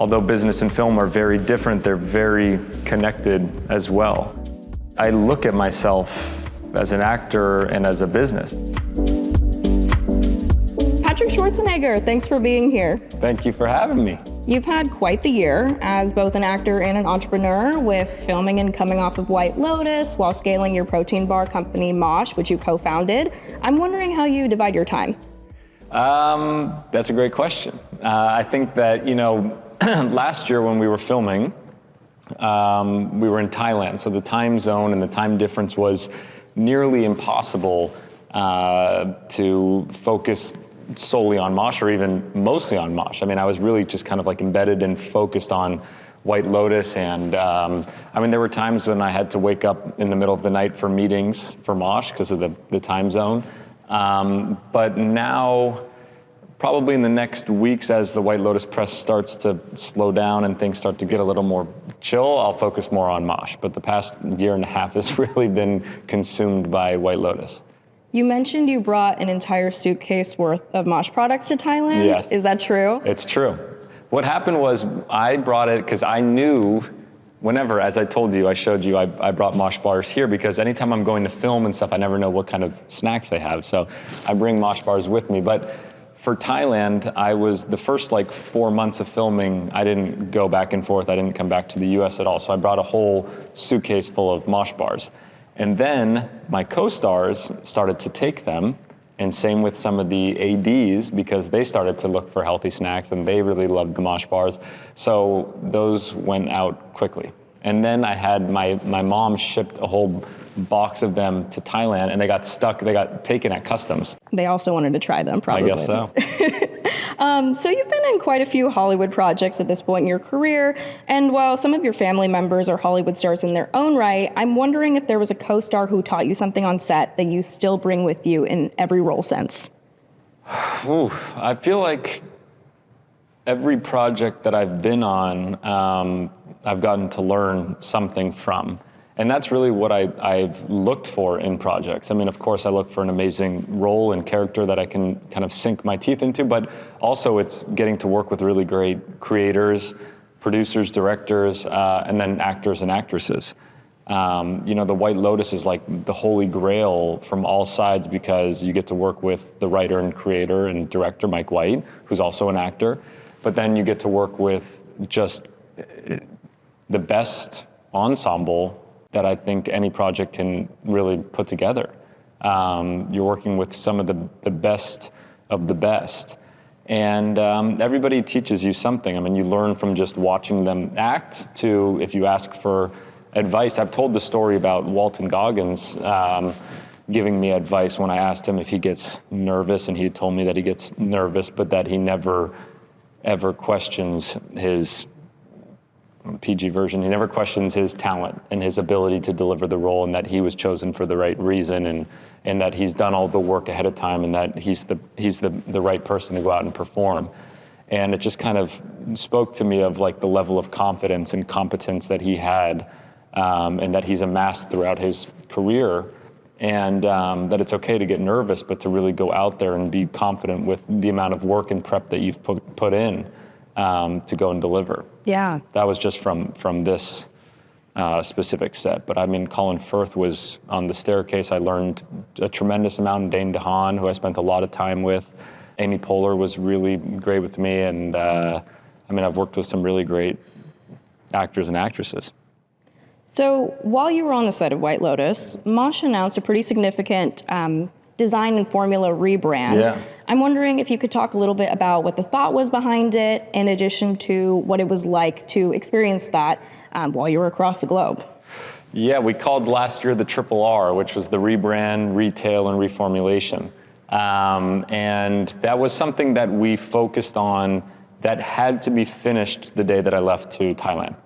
although business and film are very different, they're very connected as well. I look at myself as an actor and as a business. Schwarzenegger, thanks for being here. Thank you for having me. You've had quite the year as both an actor and an entrepreneur, with filming and coming off of White Lotus while scaling your protein bar company Mosh, which you co-founded. I'm wondering how you divide your time. That's a great question. I think that, last year when we were filming, we were in Thailand, so the time zone and the time difference was nearly impossible to focus solely on Mosh, or even mostly on Mosh. I mean, I was really just kind of like embedded and focused on White Lotus, and there were times when I had to wake up in the middle of the night for meetings for Mosh because of the time zone. But now, probably in the next weeks, as the White Lotus press starts to slow down and things start to get a little more chill, I'll focus more on Mosh. But the past year and a half has really been consumed by White Lotus. You mentioned you brought an entire suitcase worth of Mosh products to Thailand. Yes. Is that true? It's true. What happened was I brought it because I knew whenever, as I told you, I showed you, I brought Mosh bars here because anytime I'm going to film and stuff, I never know what kind of snacks they have. So I bring Mosh bars with me. But for Thailand, I was the first 4 months of filming, I didn't go back and forth. I didn't come back to the US at all. So I brought a whole suitcase full of Mosh bars. And then my co-stars started to take them, and same with some of the ADs, because they started to look for healthy snacks and they really loved the Mosh bars. So those went out quickly. And then I had my mom shipped a whole box of them to Thailand, and they got taken at customs. They also wanted to try them, probably. I guess so. So you've been in quite a few Hollywood projects at this point in your career, and while some of your family members are Hollywood stars in their own right, I'm wondering if there was a co-star who taught you something on set that you still bring with you in every role since. Ooh, I feel like every project that I've been on, I've gotten to learn something from. And that's really what I've looked for in projects. I mean, of course, I look for an amazing role and character that I can kind of sink my teeth into, but also it's getting to work with really great creators, producers, directors, and then actors and actresses. The White Lotus is like the holy grail from all sides because you get to work with the writer and creator and director, Mike White, who's also an actor, but then you get to work with just the best ensemble that I think any project can really put together. You're working with some of the best of the best. And everybody teaches you something. I mean, you learn from just watching them act to if you ask for advice. I've told the story about Walton Goggins giving me advice when I asked him if he gets nervous, and he told me that he gets nervous, but that he never, ever questions his PG version. He never questions his talent and his ability to deliver the role, and that he was chosen for the right reason, and that he's done all the work ahead of time, and that he's the right person to go out and perform. And it just kind of spoke to me of the level of confidence and competence that he had, and that he's amassed throughout his career, and that it's okay to get nervous, but to really go out there and be confident with the amount of work and prep that you've put in to go and deliver. Yeah. That was just from this specific set. But I mean, Colin Firth was on The Staircase. I learned a tremendous amount. Dane DeHaan, who I spent a lot of time with. Amy Poehler was really great with me. And I've worked with some really great actors and actresses. So while you were on the set of White Lotus, Mosh announced a pretty significant design and formula rebrand. Yeah. I'm wondering if you could talk a little bit about what the thought was behind it, in addition to what it was like to experience that while you were across the globe. Yeah, we called last year the Triple R, which was the rebrand, retail, and reformulation. And that was something that we focused on that had to be finished the day that I left to Thailand.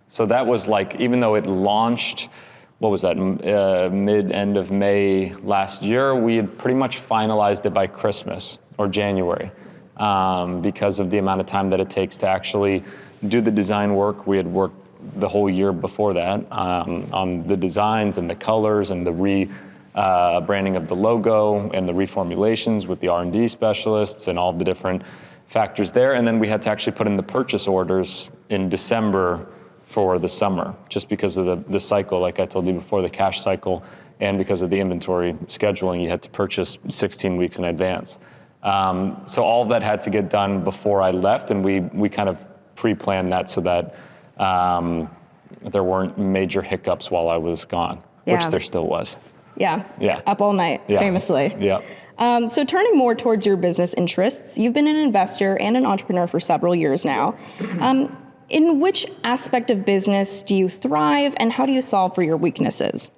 So that was even though it launched, mid-end of May last year, we had pretty much finalized it by Christmas or January because of the amount of time that it takes to actually do the design work. We had worked the whole year before that on the designs and the colors and the branding of the logo and the reformulations with the R&D specialists and all the different factors there. And then we had to actually put in the purchase orders in December for the summer, just because of the cycle, like I told you before, the cash cycle, and because of the inventory scheduling, you had to purchase 16 weeks in advance. So all of that had to get done before I left, and we kind of pre-planned that so that there weren't major hiccups while I was gone, which there still was. Yeah. Yeah. Up all night, famously. Yeah. So turning more towards your business interests, you've been an investor and an entrepreneur for several years now. In which aspect of business do you thrive, and how do you solve for your weaknesses?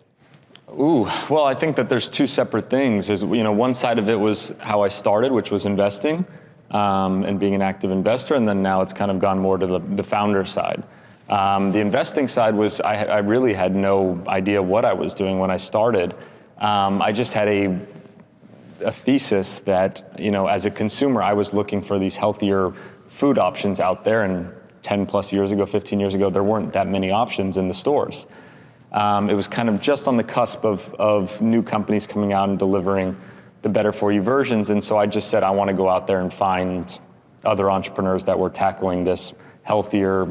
Ooh, well, I think that there's two separate things. One side of it was how I started, which was investing and being an active investor, and then now it's kind of gone more to the founder side. The investing side was I really had no idea what I was doing when I started. I just had a thesis that, as a consumer, I was looking for these healthier food options out there, and 10 plus years ago, 15 years ago, there weren't that many options in the stores. It was kind of just on the cusp of new companies coming out and delivering the better for you versions. And so I just said, I want to go out there and find other entrepreneurs that were tackling this healthier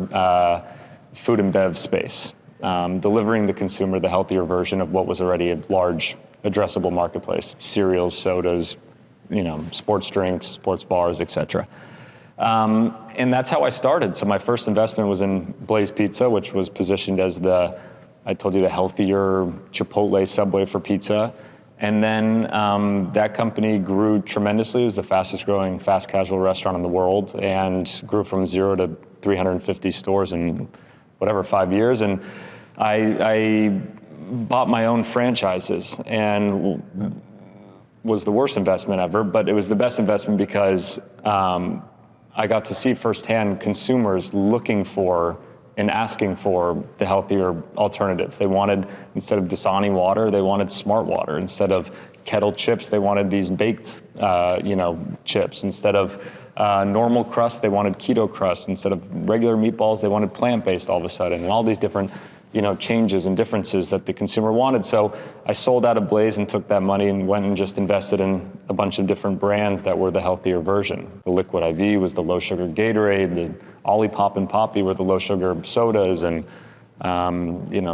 food and bev space, delivering the consumer the healthier version of what was already a large addressable marketplace: cereals, sodas, sports drinks, sports bars, etc. And that's how I started. So my first investment was in Blaze Pizza, which was positioned as I told you, the healthier Chipotle Subway for pizza. And then that company grew tremendously. It was the fastest growing fast casual restaurant in the world, and grew from 0 to 350 stores in 5 years. And I bought my own franchises, and was the worst investment ever, but it was the best investment because I got to see firsthand consumers looking for and asking for the healthier alternatives. They wanted, instead of Dasani water, they wanted smart water. Instead of kettle chips, they wanted these baked chips. Instead of normal crust, they wanted keto crust. Instead of regular meatballs, they wanted plant-based all of a sudden. And all these different changes and differences that the consumer wanted. So I sold out of Blaze and took that money and went and just invested in a bunch of different brands that were the healthier version. The Liquid IV was the low sugar Gatorade, the Ollie Pop and Poppy were the low sugar sodas, and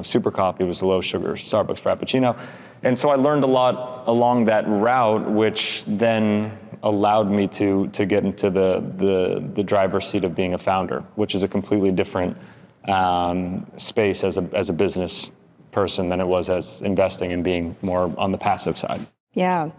Super Coffee was the low sugar Starbucks Frappuccino. And so I learned a lot along that route, which then allowed me to get into the driver's seat of being a founder, which is a completely different space as a business person than it was as investing and being more on the passive side. Yeah.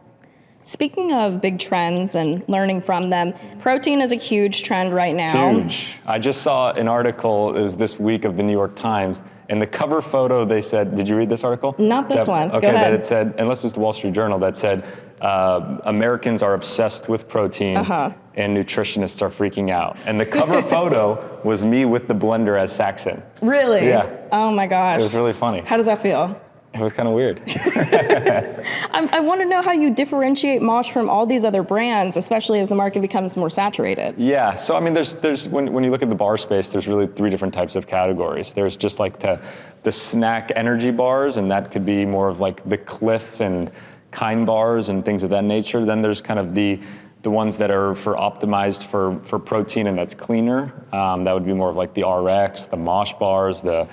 Speaking of big trends and learning from them, protein is a huge trend right now. Huge. I just saw an article, it was this week, of the New York Times, and the cover photo, they said, did you read this article? Not this one. Okay, Go ahead. that it said, unless it was the Wall Street Journal, that said, Americans are obsessed with protein, and nutritionists are freaking out. And the cover photo was me with the blender as Saxon. Really? Yeah. Oh my gosh. It was really funny. How does that feel? It was kind of weird. I want to know how you differentiate Mosh from all these other brands, especially as the market becomes more saturated. Yeah, so I mean, there's when you look at the bar space, there's really 3 different types of categories. There's just like the snack energy bars, and that could be more of like the Cliff and Kind bars and things of that nature. Then there's kind of the ones that are optimized for protein, and that's cleaner. That would be more of like the RX, the Mosh bars, the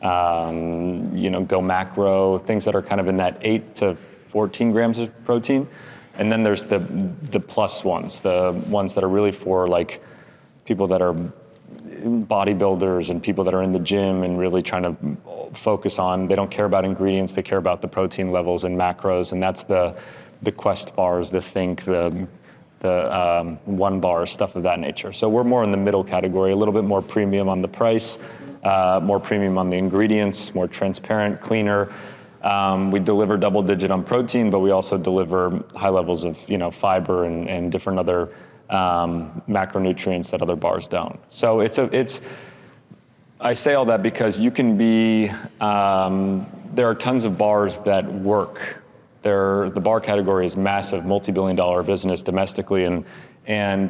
Go Macro, things that are kind of in that 8 to 14 grams of protein. And then there's the plus ones, the ones that are really for like people that are bodybuilders and people that are in the gym and really trying to focus on, they don't care about ingredients, they care about the protein levels and macros. And that's the Quest bars, the Think, the One bar, stuff of that nature. So we're more in the middle category, a little bit more premium on the price, more premium on the ingredients, more transparent, cleaner. We deliver double digit on protein, but we also deliver high levels of fiber and different other macronutrients that other bars don't. So I say all that because you can be, there are tons of bars that work. The bar category is massive, multi-billion-dollar business domestically, and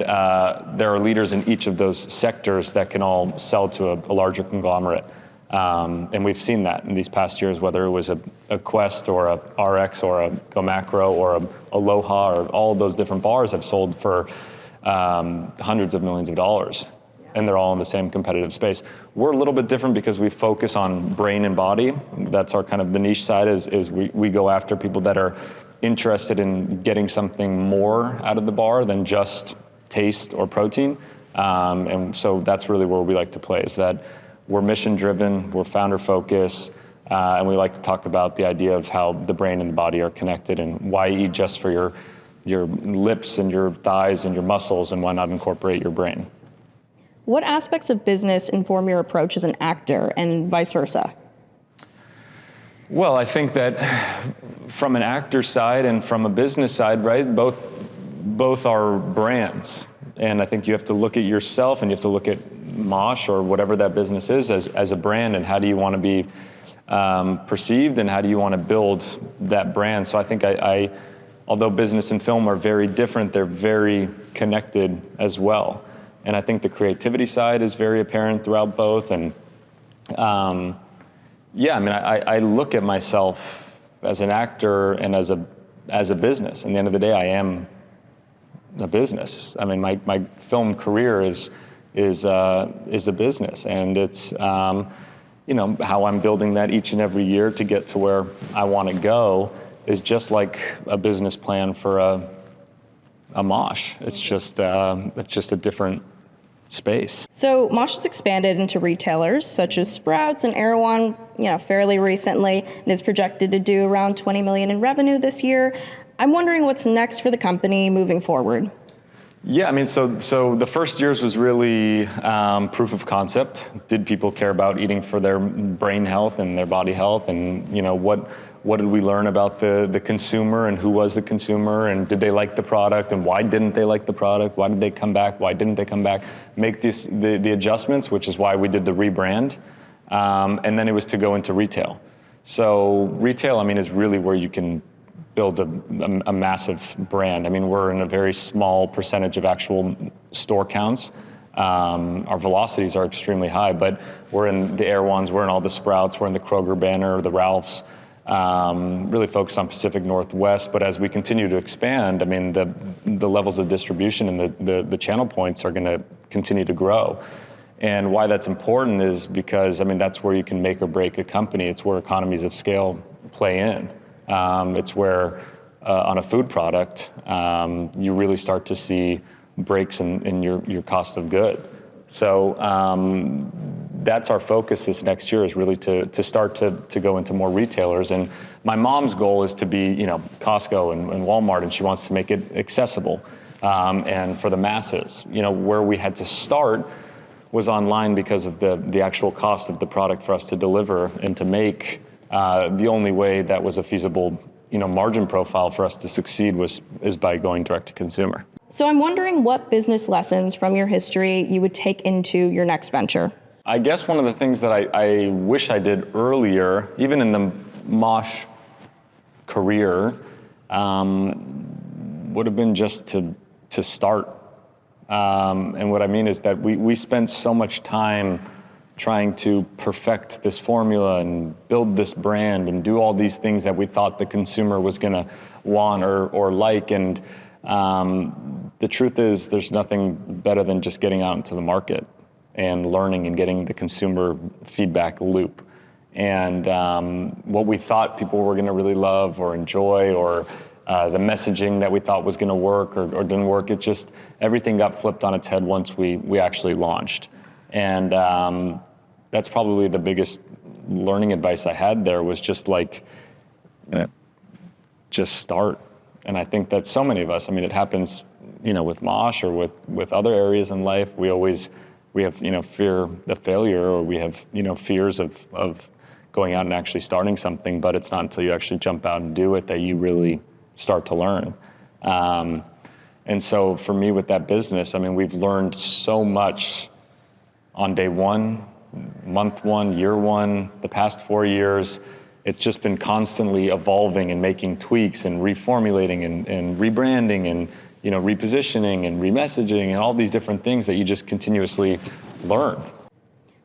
there are leaders in each of those sectors that can all sell to a larger conglomerate. And we've seen that in these past years, whether it was a Quest or a RX or a Go Macro or a Aloha, or all of those different bars have sold for hundreds of millions of dollars, and they're all in the same competitive space. We're a little bit different because we focus on brain and body. That's our kind of the niche side is we go after people that are interested in getting something more out of the bar than just taste or protein. And so that's really where we like to play, is that we're mission driven, we're founder focused, and we like to talk about the idea of how the brain and the body are connected and why eat just for your lips and your thighs and your muscles, and why not incorporate your brain. What aspects of business inform your approach as an actor and vice versa? Well, I think that from an actor side and from a business side, right, both are brands. And I think you have to look at yourself and you have to look at Mosh or whatever that business is as a brand, and how do you want to be perceived, and how do you want to build that brand. So I think I although business and film are very different, they're very connected as well. And I think the creativity side is very apparent throughout both. And yeah, I mean, I look at myself as an actor and as a business. At the end of the day, I am a business. I mean, my film career is a business, and it's you know, how I'm building that each and every year to get to where I want to go is just like a business plan for a Mosh. It's just a different space. So Mosh has expanded into retailers such as Sprouts and Erewhon, fairly recently, and is projected to do around 20 million in revenue this year. I'm wondering what's next for the company moving forward. Yeah, I mean, so the first years was really proof of concept. Did people care about eating for their brain health and their body health? And what did we learn about the consumer, and who was the consumer, and did they like the product, and why didn't they like the product? Why did they come back? Why didn't they come back? Make the adjustments, which is why we did the rebrand. And then it was to go into retail. So retail, I mean, is really where you can build a massive brand. I mean, we're in a very small percentage of actual store counts. Our velocities are extremely high, but we're in the Erewhons, we're in all the Sprouts, we're in the Kroger banner, the Ralphs, really focused on Pacific Northwest. But as we continue to expand, I mean, the levels of distribution and the channel points are gonna continue to grow. And why that's important is because, I mean, that's where you can make or break a company. It's where economies of scale play in. It's where, on a food product, you really start to see breaks in your cost of good. So that's our focus this next year, is really to start to go into more retailers. And my mom's goal is to be, Costco and Walmart, and she wants to make it accessible and for the masses. Where we had to start was online because of the actual cost of the product for us to deliver and to make. The only way that was a feasible, margin profile for us to succeed is by going direct to consumer. So I'm wondering what business lessons from your history you would take into your next venture. I guess one of the things that I wish I did earlier, even in the Mosh career, would have been just to start. And what I mean is that we spent so much time trying to perfect this formula and build this brand and do all these things that we thought the consumer was going to want or like. And the truth is, there's nothing better than just getting out into the market and learning and getting the consumer feedback loop. And what we thought people were going to really love or enjoy, or the messaging that we thought was going to work or didn't work, it just, everything got flipped on its head once we actually launched. And that's probably the biggest learning advice I had there, was just just start. And I think that so many of us, I mean, it happens, with Mosh or with other areas in life. We have, fear of failure, or we have, fears of going out and actually starting something, but it's not until you actually jump out and do it that you really start to learn. And so for me with that business, I mean, we've learned so much on day one, month one, year one, the past 4 years. It's just been constantly evolving and making tweaks and reformulating and rebranding and repositioning and remessaging and all these different things that you just continuously learn.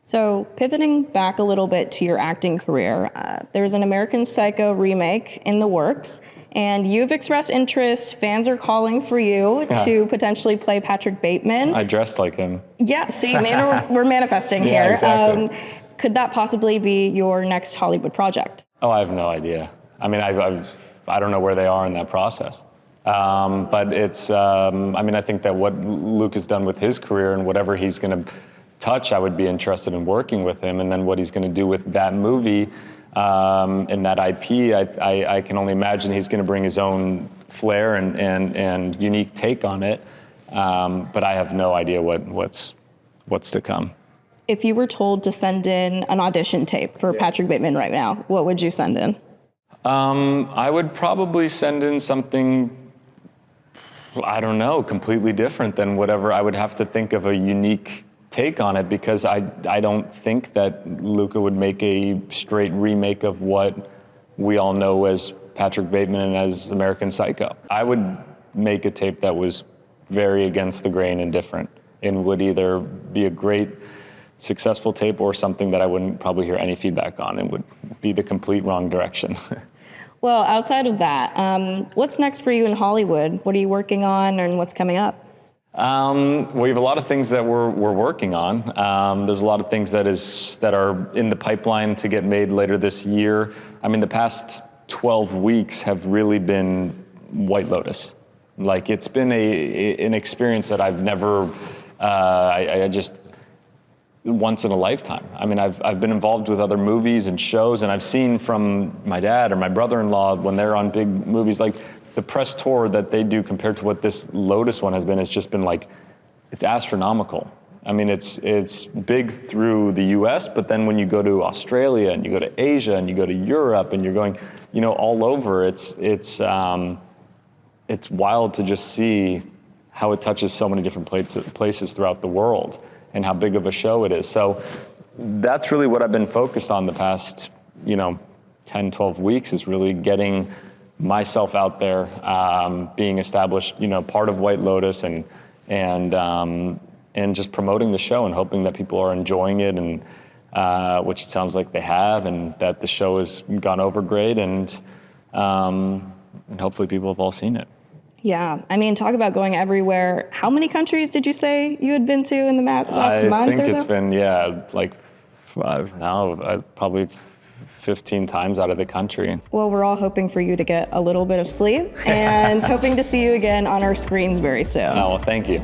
So pivoting back a little bit to your acting career, there's an American Psycho remake in the works. and you've expressed interest. Fans are calling for you to potentially play Patrick Bateman. I dressed like him. Yeah, see, man, we're manifesting Yeah, here. exactly. Could that possibly be your next Hollywood project? Oh, I have no idea. I mean, I don't know where they are in that process. But it's, I mean, I think that what Luke has done with his career and whatever he's going to touch, I would be interested in working with him. And then what he's going to do with that movie and that IP, I can only imagine he's going to bring his own flair and unique take on it. But I have no idea what's to come. If you were told to send in an audition tape for Patrick Bateman right now, what would you send in? I would probably send in something, I don't know, completely different than whatever. I would have to think of a unique take on it, because I don't think that Luca would make a straight remake of what we all know as Patrick Bateman and as American Psycho. I would make a tape that was very against the grain and different, and would either be a great successful tape or something that I wouldn't probably hear any feedback on and would be the complete wrong direction. Well, outside of that, what's next for you in Hollywood? What are you working on and what's coming up? We have a lot of things that we're working on. There's a lot of things that are in the pipeline to get made later this year. I mean, the past 12 weeks have really been White Lotus. Like, it's been an experience that I've never, I just, once in a lifetime. I mean, I've been involved with other movies and shows, and I've seen from my dad or my brother-in-law when they're on big movies, like the press tour that they do compared to what this Lotus one has been, it's just been like, it's astronomical. I mean, it's big through the US, but then when you go to Australia and you go to Asia and you go to Europe and you're going, you know, all over, it's wild to just see how it touches so many different places throughout the world and how big of a show it is. So that's really what I've been focused on the past, 10, 12 weeks, is really getting myself out there, being established, part of White Lotus, and just promoting the show and hoping that people are enjoying it, and which it sounds like they have, and that the show has gone over great, and hopefully people have all seen it. Yeah, I mean, talk about going everywhere. How many countries did you say you had been to in the last month or so? I think it's been, like probably 15 times out of the country. Well, we're all hoping for you to get a little bit of sleep and hoping to see you again on our screens very soon. Oh, well, thank you.